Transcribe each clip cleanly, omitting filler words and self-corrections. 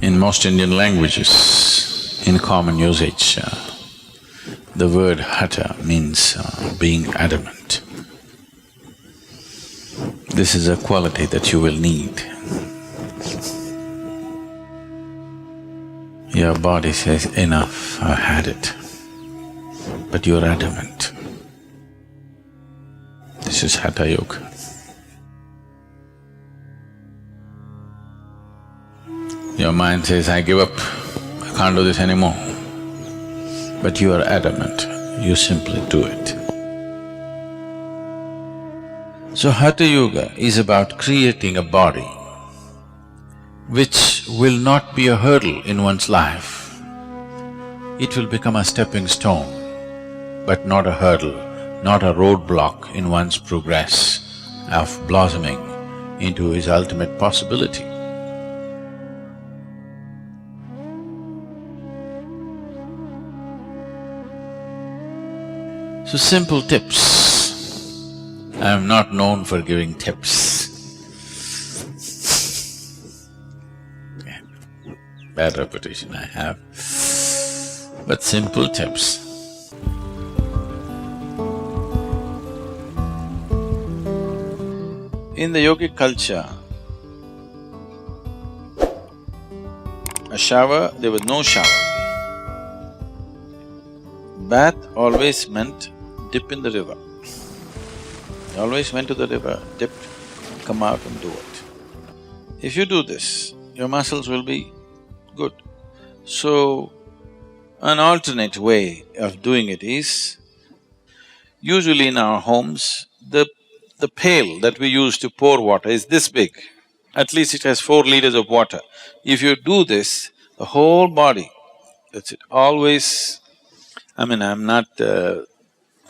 In most Indian languages, in common usage, the word hatha means being adamant. This is a quality that you will need. Your body says, enough, I've had it. But you're adamant. This is Hatha Yoga. Your mind says, I give up, I can't do this anymore. But you are adamant, you simply do it. So Hatha Yoga is about creating a body which will not be a hurdle in one's life. It will become a stepping stone, but not a hurdle, not a roadblock in one's progress of blossoming into his ultimate possibility. So simple tips. I am not known for giving tips. Bad reputation I have, but simple tips. In the yogic culture, there was no shower. Bath always meant dip in the river. They always went to the river, dipped, come out and do it. If you do this, your muscles will be good. So, an alternate way of doing it is, usually in our homes, the pail that we use to pour water is this big. At least it has 4 liters of water. If you do this, the whole body, that's it, always… I'm not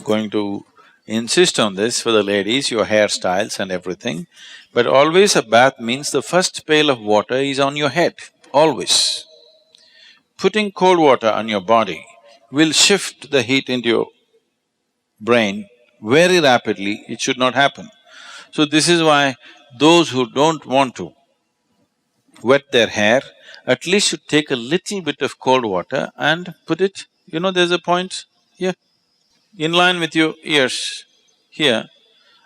going to insist on this for the ladies, your hairstyles and everything, but always a bath means the first pail of water is on your head, always. Putting cold water on your body will shift the heat into your brain very rapidly, it should not happen. So this is why those who don't want to wet their hair, at least should take a little bit of cold water and put it… there's a point here, in line with your ears, here.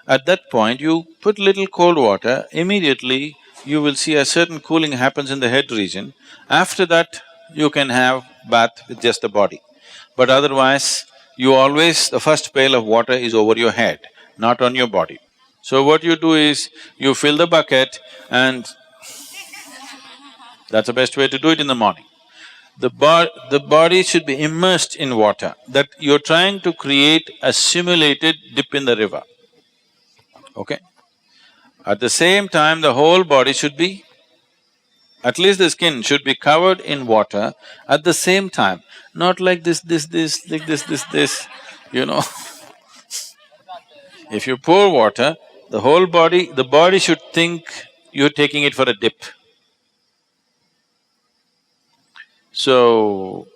At that point, you put little cold water, immediately you will see a certain cooling happens in the head region. After that, you can have bath with just the body. But otherwise, the first pail of water is over your head, not on your body. So what you do is, you fill the bucket and that's the best way to do it in the morning. The body should be immersed in water, that you're trying to create a simulated dip in the river, okay? At the same time, the whole body should be… at least the skin should be covered in water at the same time, not like this, like this, If you pour water, the body should think you're taking it for a dip. So,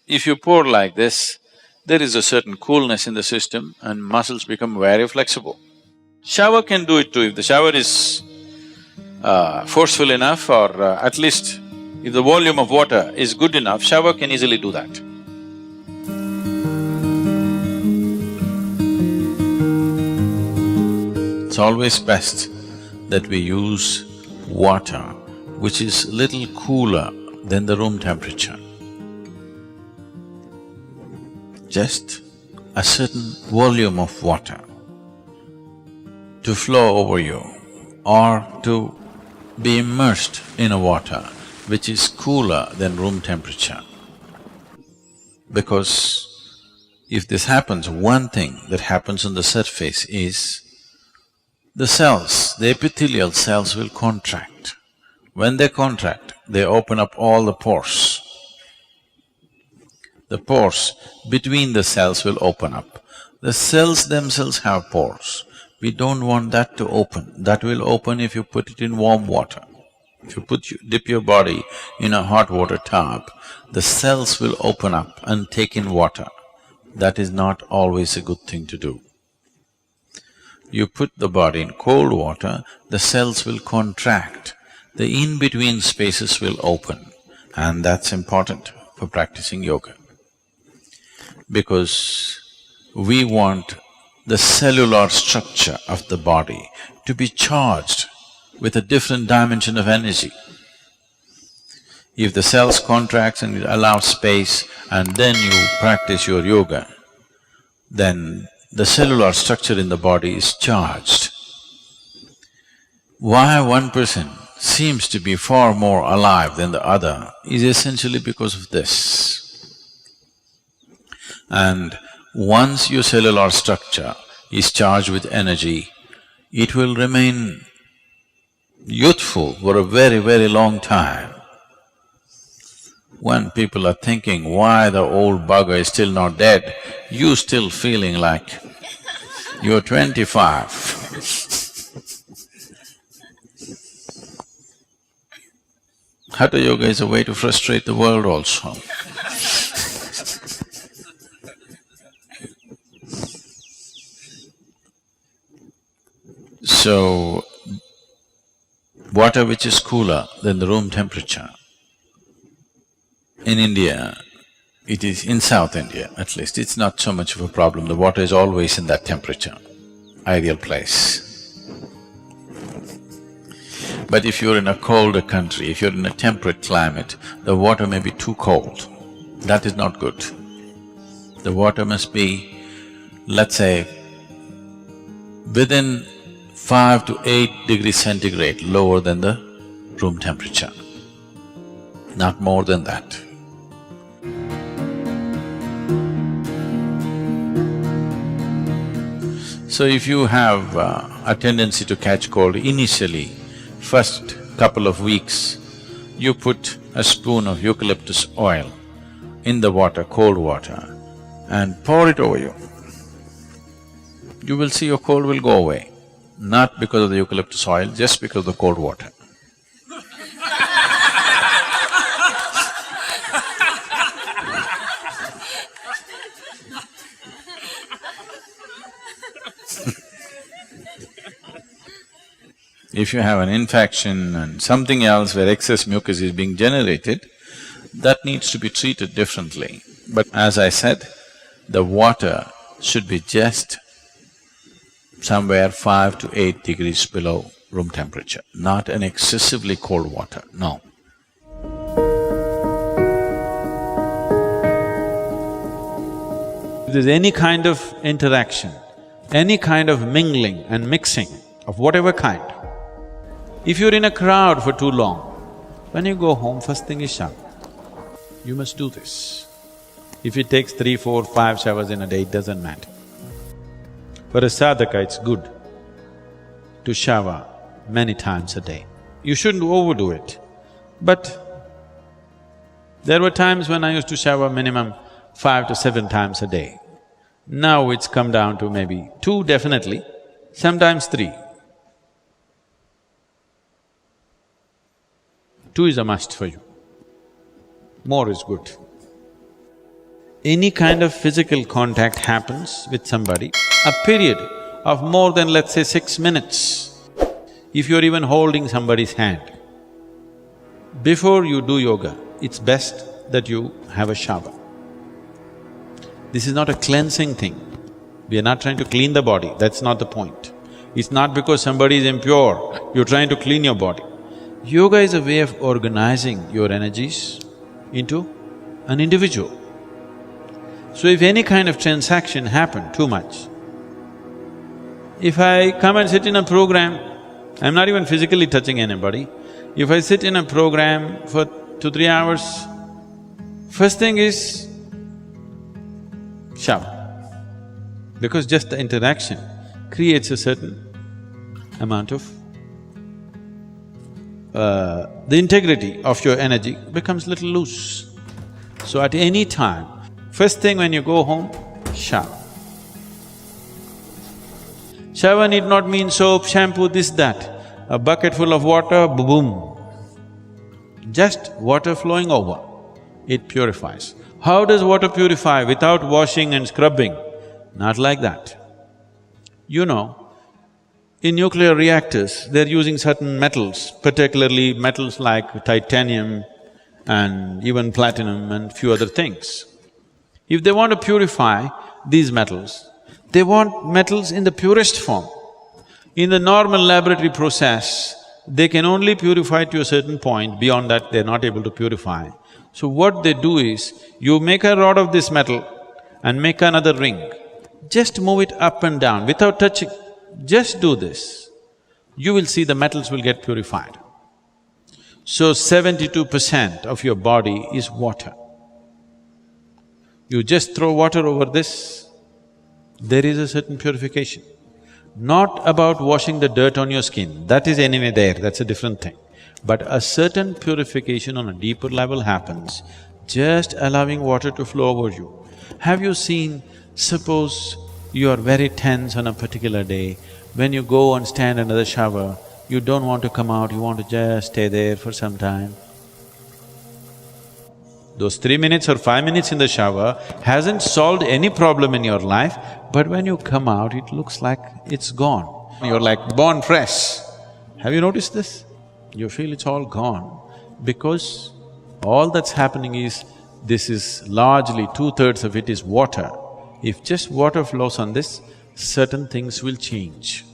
if you pour like this, there is a certain coolness in the system and muscles become very flexible. Shower can do it too, if the shower is forceful enough, or at least if the volume of water is good enough, shower can easily do that. It's always best that we use water which is little cooler than the room temperature. Just a certain volume of water to flow over you, or to be immersed in a water which is cooler than room temperature. Because if this happens, one thing that happens on the surface is the cells, the epithelial cells will contract. When they contract, they open up all the pores. The pores between the cells will open up. The cells themselves have pores. We don't want that to open. That will open if you put it in warm water. If you dip your body in a hot water tub, the cells will open up and take in water. That is not always a good thing to do. You put the body in cold water, the cells will contract, the in-between spaces will open. And that's important for practicing yoga, because we want the cellular structure of the body to be charged with a different dimension of energy. If the cells contracts and allow space and then you practice your yoga, then the cellular structure in the body is charged. Why one person seems to be far more alive than the other is essentially because of this. And once your cellular structure is charged with energy, it will remain youthful for a very, very long time. When people are thinking, why the old bugger is still not dead, you still feeling like you're 25. Hatha yoga is a way to frustrate the world also. So, water which is cooler than the room temperature, in India, it is in South India at least, it's not so much of a problem, the water is always in that temperature, ideal place. But if you're in a colder country, if you're in a temperate climate, the water may be too cold. That is not good. The water must be, let's say, within 5 to 8 degrees centigrade lower than the room temperature, not more than that. So if you have a tendency to catch cold initially, first couple of weeks, you put a spoon of eucalyptus oil in the water, cold water, and pour it over you. You will see your cold will go away, not because of the eucalyptus oil, just because of the cold water. If you have an infection and something else where excess mucus is being generated, that needs to be treated differently. But as I said, the water should be just somewhere 5 to 8 degrees below room temperature, not an excessively cold water, no. If there's any kind of interaction, any kind of mingling and mixing of whatever kind, if you're in a crowd for too long, when you go home, first thing is shower. You must do this. If it takes 3, 4, 5 showers in a day, it doesn't matter. For a sadhaka, it's good to shower many times a day. You shouldn't overdo it. But there were times when I used to shower minimum 5 to 7 times a day. Now it's come down to maybe 2 definitely, sometimes 3. 2 is a must for you. More is good. Any kind of physical contact happens with somebody, a period of more than let's say 6 minutes, if you're even holding somebody's hand, before you do yoga, it's best that you have a shower. This is not a cleansing thing. We are not trying to clean the body, that's not the point. It's not because somebody is impure, you're trying to clean your body. Yoga is a way of organizing your energies into an individual. So if any kind of transaction happen too much, if I come and sit in a program, I'm not even physically touching anybody, if I sit in a program for 2-3 hours, first thing is shower. Because just the interaction creates a certain amount of… the integrity of your energy becomes little loose. So at any time, first thing when you go home, shower. Shower need not mean soap, shampoo, this, that. A bucket full of water, boom. Just water flowing over, it purifies. How does water purify without washing and scrubbing? Not like that. You know, in nuclear reactors, they're using certain metals, particularly metals like titanium and even platinum and few other things. If they want to purify these metals, they want metals in the purest form. In the normal laboratory process, they can only purify to a certain point, beyond that they're not able to purify. So what they do is, you make a rod of this metal and make another ring. Just move it up and down without touching. Just do this. You will see the metals will get purified. So 72% of your body is water. You just throw water over this, there is a certain purification. Not about washing the dirt on your skin, that is anyway there, that's a different thing. But a certain purification on a deeper level happens, just allowing water to flow over you. Have you seen, suppose you are very tense on a particular day, when you go and stand under the shower, you don't want to come out, you want to just stay there for some time. Those 3 minutes or 5 minutes in the shower hasn't solved any problem in your life, but when you come out, it looks like it's gone. You're like born fresh. Have you noticed this? You feel it's all gone because all that's happening is, this is largely 2/3 of it is water. If just water flows on this, certain things will change.